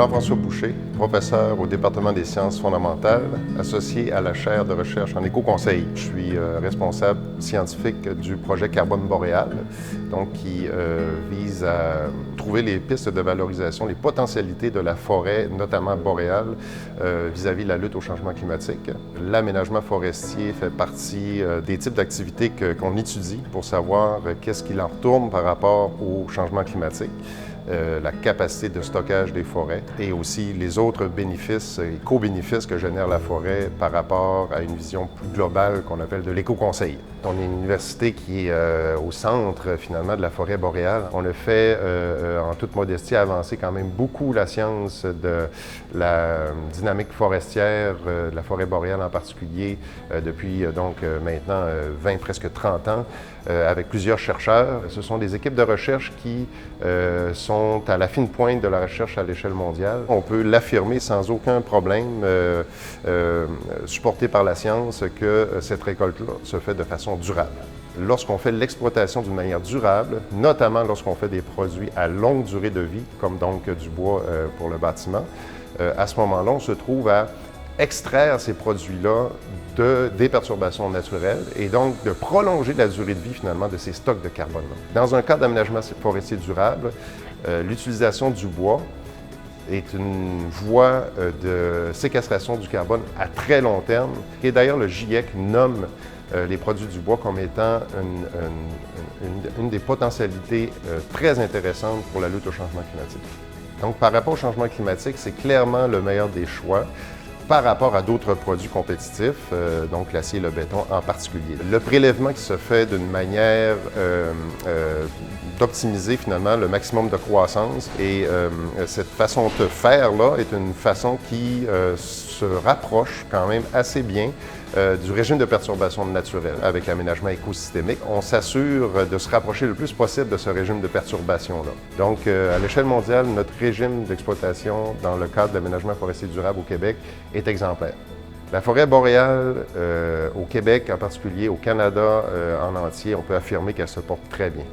Jean-François Boucher, professeur au département des sciences fondamentales, associé à la chaire de recherche en éco-conseil. Je suis responsable scientifique du projet Carbone Boréal, donc qui vise à trouver les pistes de valorisation, les potentialités de la forêt, notamment boréale, vis-à-vis de la lutte au changement climatique. L'aménagement forestier fait partie des types d'activités qu'on étudie pour savoir qu'est-ce qu'il en retourne par rapport au changement climatique. La capacité de stockage des forêts et aussi les autres bénéfices et co-bénéfices que génère la forêt par rapport à une vision plus globale qu'on appelle de l'éco-conseil. On est une université qui est au centre finalement de la forêt boréale. On a fait en toute modestie avancer quand même beaucoup la science de la dynamique forestière, de la forêt boréale en particulier, depuis donc maintenant 20, presque 30 ans, avec plusieurs chercheurs. Ce sont des équipes de recherche qui sont à la fine pointe de la recherche à l'échelle mondiale. On peut l'affirmer sans aucun problème, supporté par la science, que cette récolte-là se fait de façon durable. Lorsqu'on fait l'exploitation d'une manière durable, notamment lorsqu'on fait des produits à longue durée de vie, comme donc du bois pour le bâtiment, à ce moment-là, on se trouve à extraire ces produits-là des perturbations naturelles et donc de prolonger la durée de vie finalement de ces stocks de carbone. Dans un cadre d'aménagement forestier durable, l'utilisation du bois est une voie de séquestration du carbone à très long terme. Et d'ailleurs, le GIEC nomme les produits du bois comme étant une des potentialités très intéressantes pour la lutte au changement climatique. Donc, par rapport au changement climatique, c'est clairement le meilleur des choix par rapport à d'autres produits compétitifs, donc l'acier et le béton en particulier. Le prélèvement qui se fait d'une manière d'optimiser finalement le maximum de croissance et cette façon de faire-là est une façon qui se rapproche quand même assez bien du régime de perturbation naturelle. Avec l'aménagement écosystémique, on s'assure de se rapprocher le plus possible de ce régime de perturbation-là. Donc, à l'échelle mondiale, notre régime d'exploitation dans le cadre de l'aménagement forestier durable au Québec est exemplaire. La forêt boréale, au Québec en particulier, au Canada en entier, on peut affirmer qu'elle se porte très bien.